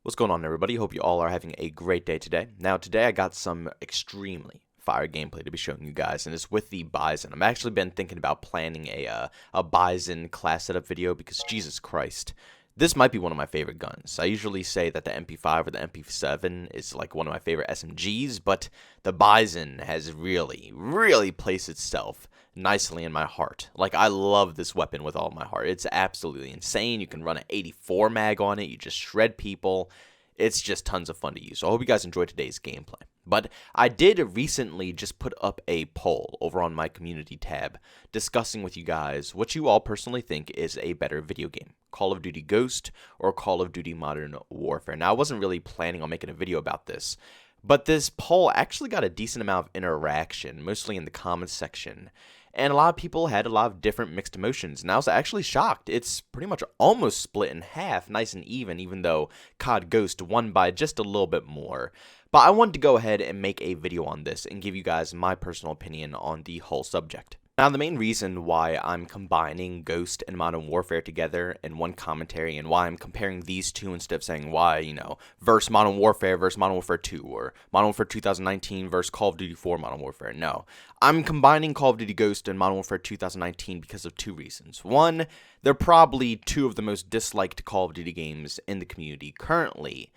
What's going on, everybody? Hope you all are having a great day today. Now, today I got some extremely fire gameplay to be showing you guys, and it's with the Bison. I've actually been thinking about planning a Bison class setup video because, Jesus Christ, this might be one of my favorite guns. I usually say that the MP5 or the MP7 is like one of my favorite SMGs, but the Bison has really placed itself nicely in my heart. Like, I love this weapon with all my heart. It's absolutely insane. You can run an 84 mag on it. You just shred people. It's just tons of fun to use. So I hope you guys enjoyed today's gameplay. But I did recently just put up a poll over on my community tab discussing with you guys what you all personally think is a better video game, Call of Duty Ghost or Call of Duty Modern Warfare. Now, I wasn't really planning on making a video about this, but this poll actually got a decent amount of interaction, mostly in the comments section. And a lot of people had a lot of different mixed emotions, and I was actually shocked. It's pretty much almost split in half, nice and even though COD Ghost won by just a little bit more. But I wanted to go ahead and make a video on this and give you guys my personal opinion on the whole subject. Now, the main reason why I'm combining Ghost and Modern Warfare together in one commentary, and why I'm comparing these two instead of saying why, versus Modern Warfare 2, or Modern Warfare 2019 versus Call of Duty 4 Modern Warfare. No, I'm combining Call of Duty Ghost and Modern Warfare 2019 because of two reasons. One, they're probably two of the most disliked Call of Duty games in the community currently.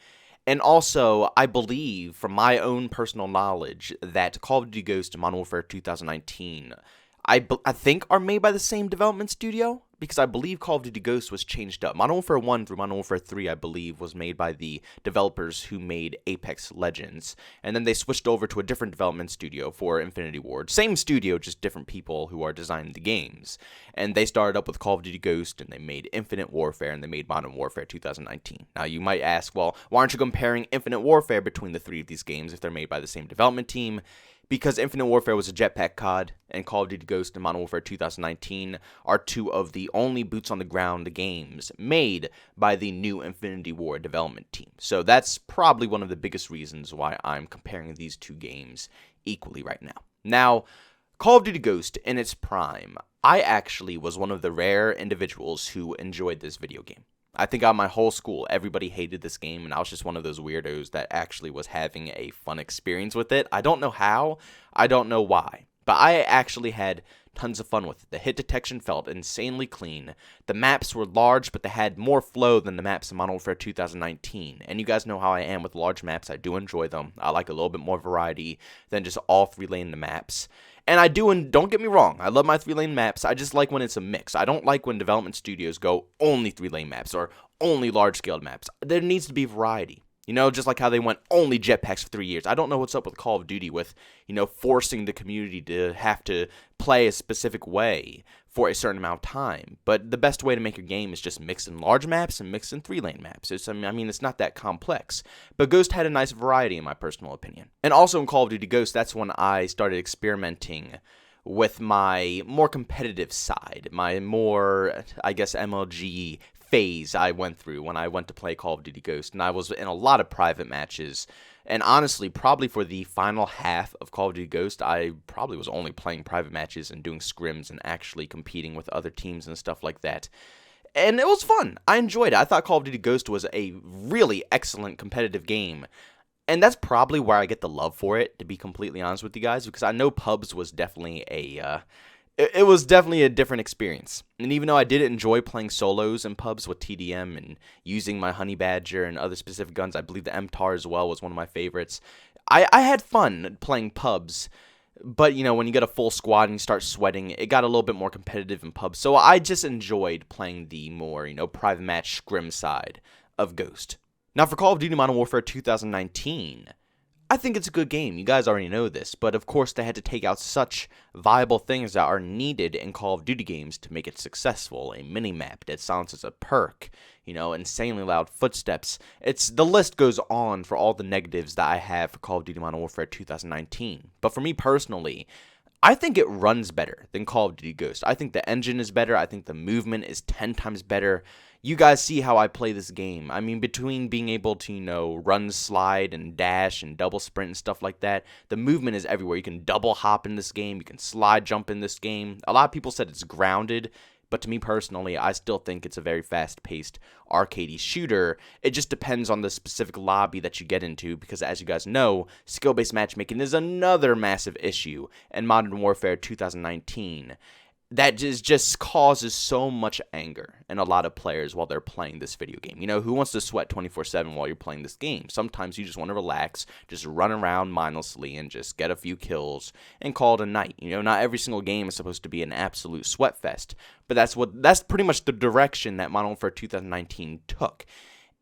And also, I believe, from my own personal knowledge, that Call of Duty Ghost and Modern Warfare 2019 I think are made by the same development studio, because I believe Call of Duty Ghost was changed up. Modern Warfare 1 through Modern Warfare 3, I believe, was made by the developers who made Apex Legends, and then they switched over to a different development studio for Infinity Ward. Same studio, just different people who are designing the games. And they started up with Call of Duty Ghost, and they made Infinite Warfare, and they made Modern Warfare 2019. Now, you might ask, well, why aren't you comparing Infinite Warfare between the three of these games if they're made by the same development team? Because Infinite Warfare was a jetpack COD, and Call of Duty Ghost and Modern Warfare 2019 are two of the only boots-on-the-ground games made by the new Infinity Ward development team. So that's probably one of the biggest reasons why I'm comparing these two games equally right now. Now, Call of Duty Ghost in its prime, I actually was one of the rare individuals who enjoyed this video game. I think out of my whole school, everybody hated this game, and I was just one of those weirdos that actually was having a fun experience with it. I don't know how, I don't know why, but I actually had tons of fun with it. The hit detection felt insanely clean. The maps were large, but they had more flow than the maps in Modern Warfare 2019. And you guys know how I am with large maps. I do enjoy them. I like a little bit more variety than just all three-lane maps. And I do, and don't get me wrong, I love my three-lane maps. I just like when it's a mix. I don't like when development studios go only three-lane maps or only large-scale maps. There needs to be variety. Just like how they went only jetpacks for 3 years. I don't know what's up with Call of Duty with, forcing the community to have to play a specific way for a certain amount of time. But the best way to make your game is just mix in large maps and mix in three-lane maps. It's not that complex. But Ghost had a nice variety, in my personal opinion. And also in Call of Duty Ghost, that's when I started experimenting with my more competitive side, my more, MLG phase I went through when I went to play Call of Duty Ghost, and I was in a lot of private matches, and honestly, probably for the final half of Call of Duty Ghost, I probably was only playing private matches and doing scrims and actually competing with other teams and stuff like that, and it was fun. I enjoyed it. I thought Call of Duty Ghost was a really excellent competitive game, and that's probably where I get the love for it, to be completely honest with you guys, because I know pubs was definitely it was definitely a different experience. And even though I did enjoy playing solos in pubs with TDM and using my Honey Badger and other specific guns, I believe the MTAR as well was one of my favorites. I had fun playing pubs, but when you get a full squad and you start sweating, it got a little bit more competitive in pubs. So I just enjoyed playing the more, private match scrim side of Ghost. Now for Call of Duty Modern Warfare 2019, I think it's a good game. You guys already know this, but of course they had to take out such viable things that are needed in Call of Duty games to make it successful. A mini-map that silences a perk, insanely loud footsteps. The list goes on for all the negatives that I have for Call of Duty Modern Warfare 2019. But for me personally, I think it runs better than Call of Duty Ghost. I think the engine is better. I think the movement is 10 times better. You guys see how I play this game. Between being able to, run, slide, and dash, and double sprint and stuff like that, the movement is everywhere. You can double hop in this game. You can slide jump in this game. A lot of people said it's grounded but to me personally, I still think it's a very fast-paced arcadey shooter. It just depends on the specific lobby that you get into, because as you guys know, skill-based matchmaking is another massive issue in Modern Warfare 2019. That just causes so much anger in a lot of players while they're playing this video game. You know, who wants to sweat 24/7 while you're playing this game? Sometimes you just want to relax, just run around mindlessly and just get a few kills and call it a night. You know, not every single game is supposed to be an absolute sweat fest, but that's pretty much the direction that Modern Warfare 2019 took.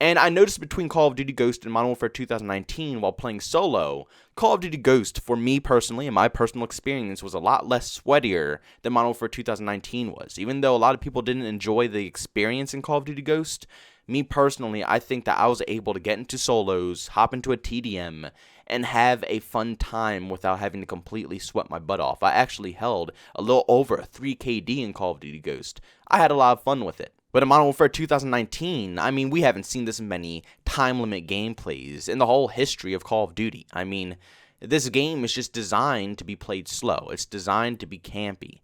And I noticed between Call of Duty Ghost and Modern Warfare 2019 while playing solo, Call of Duty Ghost, for me personally, and my personal experience, was a lot less sweatier than Modern Warfare 2019 was. Even though a lot of people didn't enjoy the experience in Call of Duty Ghost, me personally, I think that I was able to get into solos, hop into a TDM, and have a fun time without having to completely sweat my butt off. I actually held a little over a 3 KD in Call of Duty Ghost. I had a lot of fun with it. But in Modern Warfare 2019, I mean, we haven't seen this many time limit gameplays in the whole history of Call of Duty. I mean, this game is just designed to be played slow. It's designed to be campy.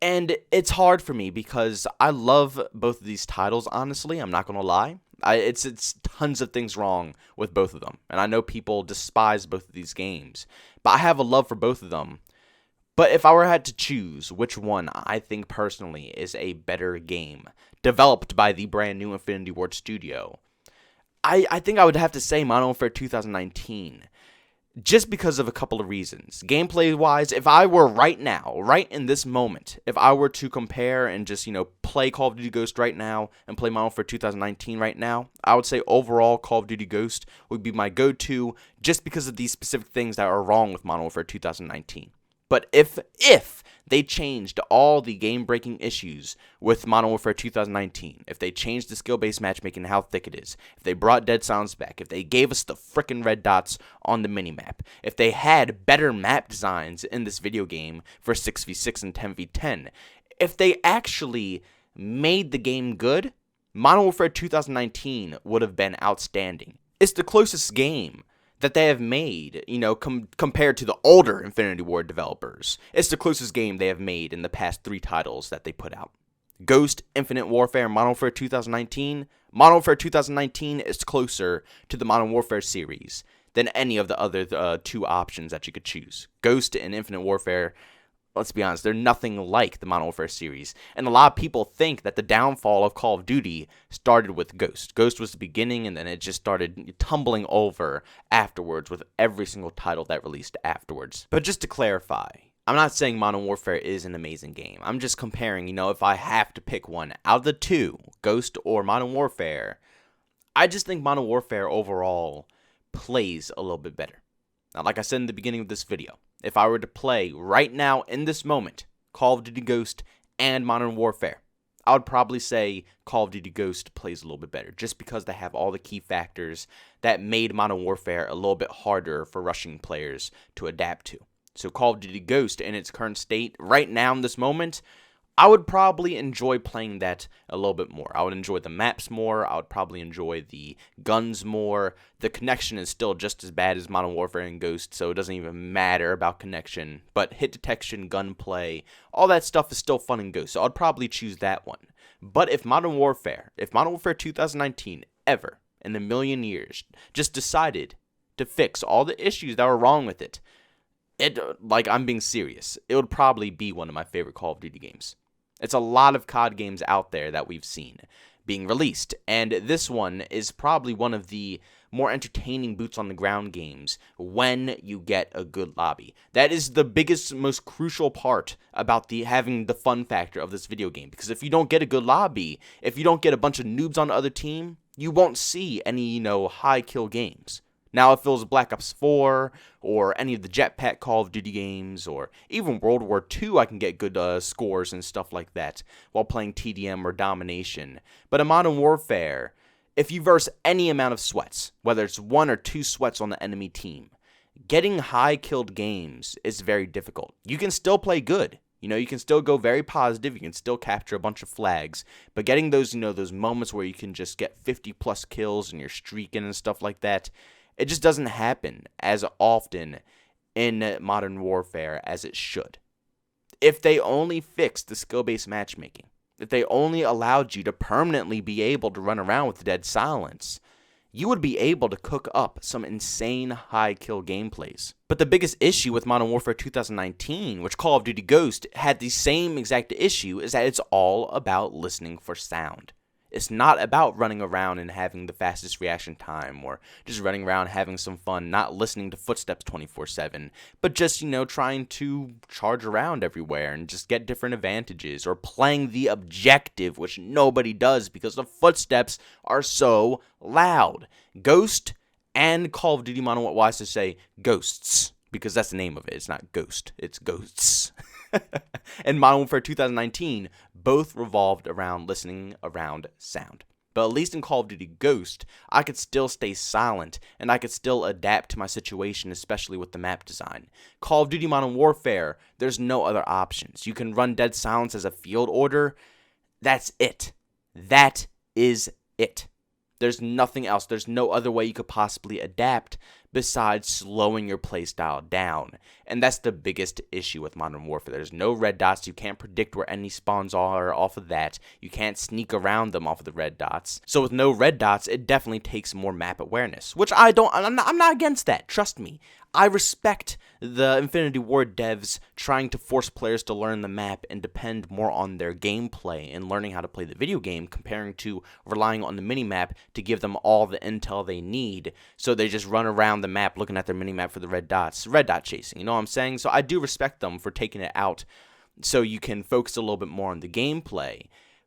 And it's hard for me because I love both of these titles, honestly. I'm not going to lie. It's tons of things wrong with both of them. And I know people despise both of these games. But I have a love for both of them. But if I were had to choose which one I think personally is a better game, developed by the brand new Infinity Ward studio, I think I would have to say Modern Warfare 2019. Just because of a couple of reasons. Gameplay-wise, if I were right now, right in this moment, if I were to compare and just, play Call of Duty Ghost right now and play Modern Warfare 2019 right now, I would say overall Call of Duty Ghost would be my go-to just because of these specific things that are wrong with Modern Warfare 2019. But if they changed all the game-breaking issues with Modern Warfare 2019, if they changed the skill-based matchmaking and how thick it is, if they brought dead silence back, if they gave us the frickin' red dots on the minimap, if they had better map designs in this video game for 6v6 and 10v10, if they actually made the game good, Modern Warfare 2019 would have been outstanding. It's the closest game that they have made, compared to the older Infinity Ward developers. It's the closest game they have made in the past 3 titles that they put out. Ghost, Infinite Warfare, and Modern Warfare 2019. Modern Warfare 2019 is closer to the Modern Warfare series than any of the other 2 options that you could choose. Ghost and Infinite Warfare, let's be honest, they're nothing like the Modern Warfare series. And a lot of people think that the downfall of Call of Duty started with Ghost. Ghost was the beginning, and then it just started tumbling over afterwards with every single title that released afterwards. But just to clarify, I'm not saying Modern Warfare is an amazing game. I'm just comparing, if I have to pick one out of the 2, Ghost or Modern Warfare, I just think Modern Warfare overall plays a little bit better. Now, like I said in the beginning of this video, if I were to play right now in this moment Call of Duty Ghost and Modern Warfare, I would probably say Call of Duty Ghost plays a little bit better just because they have all the key factors that made Modern Warfare a little bit harder for rushing players to adapt to. So Call of Duty Ghost in its current state right now in this moment, I would probably enjoy playing that a little bit more. I would enjoy the maps more. I would probably enjoy the guns more. The connection is still just as bad as Modern Warfare and Ghost, so it doesn't even matter about connection. But hit detection, gunplay, all that stuff is still fun in Ghost, so I'd probably choose that one. But if Modern Warfare 2019 ever in a million years just decided to fix all the issues that were wrong with it, I'm being serious, it would probably be one of my favorite Call of Duty games. It's a lot of COD games out there that we've seen being released, and this one is probably one of the more entertaining boots on the ground games when you get a good lobby. That is the biggest, most crucial part about having the fun factor of this video game, because if you don't get a good lobby, if you don't get a bunch of noobs on the other team, you won't see any, high kill games. Now, if it was Black Ops 4, or any of the Jetpack Call of Duty games, or even World War II, I can get good scores and stuff like that while playing TDM or Domination. But in Modern Warfare, if you verse any amount of sweats, whether it's 1 or 2 sweats on the enemy team, getting high-killed games is very difficult. You can still play good. You can still go very positive. You can still capture a bunch of flags. But getting those, those moments where you can just get 50-plus kills and you're streaking and stuff like that, it just doesn't happen as often in Modern Warfare as it should. If they only fixed the skill-based matchmaking, if they only allowed you to permanently be able to run around with dead silence, you would be able to cook up some insane high kill gameplays. But the biggest issue with Modern Warfare 2019, which Call of Duty Ghost had the same exact issue, is that it's all about listening for sound. It's not about running around and having the fastest reaction time, or just running around having some fun, not listening to footsteps 24/7, but just, trying to charge around everywhere and just get different advantages, or playing the objective, which nobody does because the footsteps are so loud. Ghost and Call of Duty Modern Warfare, well, I should say Ghosts, because that's the name of it. It's not Ghost, it's Ghosts. And Modern Warfare 2019 both revolved around listening around sound. But at least in Call of Duty Ghost, I could still stay silent, and I could still adapt to my situation, especially with the map design. Call of Duty Modern Warfare, there's no other options. You can run dead silence as a field order. That's it. That is it. There's nothing else. There's no other way you could possibly adapt besides slowing your playstyle down. And that's the biggest issue with Modern Warfare. There's no red dots. You can't predict where any spawns are off of that. You can't sneak around them off of the red dots. So with no red dots, it definitely takes more map awareness, which I'm not against that. Trust me. I respect the Infinity Ward devs trying to force players to learn the map and depend more on their gameplay and learning how to play the video game, comparing to relying on the minimap to give them all the intel they need, so they just run around the map looking at their minimap for the red dots. Red dot chasing, you know what I'm saying? So I do respect them for taking it out so you can focus a little bit more on the gameplay.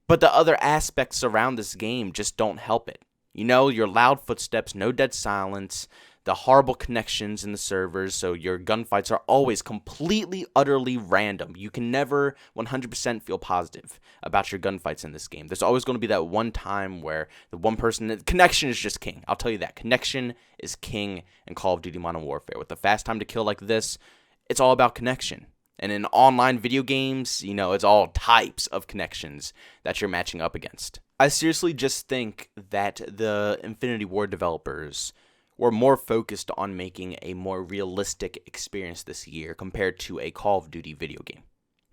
But the other aspects around this game just don't help it. Your loud footsteps, no dead silence, the horrible connections in the servers, so your gunfights are always completely, utterly random. You can never 100% feel positive about your gunfights in this game. There's always going to be that one time where the one person, connection is just king. I'll tell you that. Connection is king in Call of Duty Modern Warfare. With the fast time to kill like this, it's all about connection. And in online video games, it's all types of connections that you're matching up against. I seriously just think that the Infinity Ward developers were more focused on making a more realistic experience this year compared to a Call of Duty video game.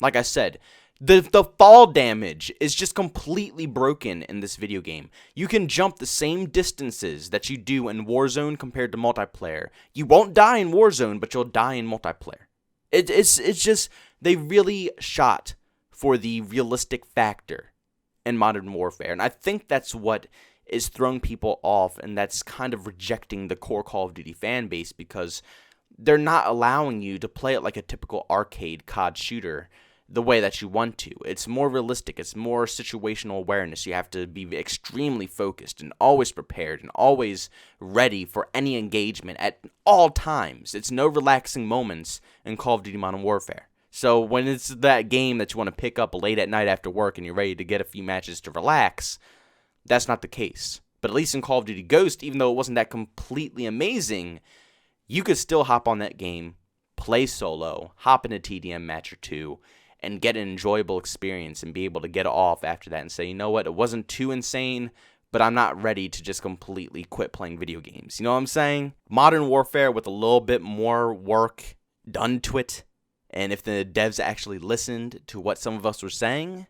Like I said, the fall damage is just completely broken in this video game. You can jump the same distances that you do in Warzone compared to multiplayer. You won't die in Warzone, but you'll die in multiplayer. It's just, they really shot for the realistic factor in Modern Warfare, and I think that's what is throwing people off, and that's kind of rejecting the core Call of Duty fan base, because they're not allowing you to play it like a typical arcade COD shooter the way that you want to. It's more realistic. It's more situational awareness. You have to be extremely focused and always prepared and always ready for any engagement at all times. It's no relaxing moments in Call of Duty Modern Warfare. So when it's that game that you want to pick up late at night after work and you're ready to get a few matches to relax, that's not the case. But at least in Call of Duty Ghost, even though it wasn't that completely amazing, you could still hop on that game, play solo, hop in a TDM match or two, and get an enjoyable experience and be able to get off after that and say, you know what, it wasn't too insane, but I'm not ready to just completely quit playing video games. You know what I'm saying? Modern Warfare with a little bit more work done to it, and if the devs actually listened to what some of us were saying,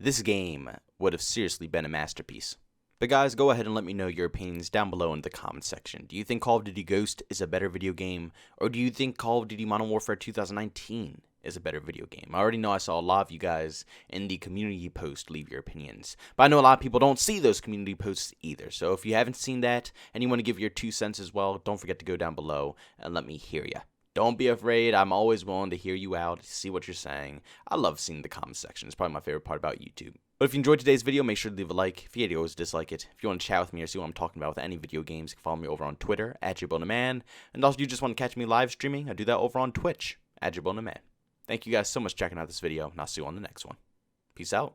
this game would have seriously been a masterpiece. But guys, go ahead and let me know your opinions down below in the comment section. Do you think Call of Duty Ghost is a better video game, or do you think Call of Duty Modern Warfare 2019 is a better video game? I already know I saw a lot of you guys in the community post leave your opinions, but I know a lot of people don't see those community posts either. So if you haven't seen that and you want to give your 2 cents as well, don't forget to go down below and let me hear ya. Don't be afraid. I'm always willing to hear you out, see what you're saying. I love seeing the comment section. It's probably my favorite part about YouTube. But if you enjoyed today's video, make sure to leave a like. If you hate it, always dislike it. If you want to chat with me or see what I'm talking about with any video games, you can follow me over on Twitter, @JbowenDaMan. And also, if you just want to catch me live streaming, I do that over on Twitch, @JbowenDaMan. Thank you guys so much for checking out this video, and I'll see you on the next one. Peace out.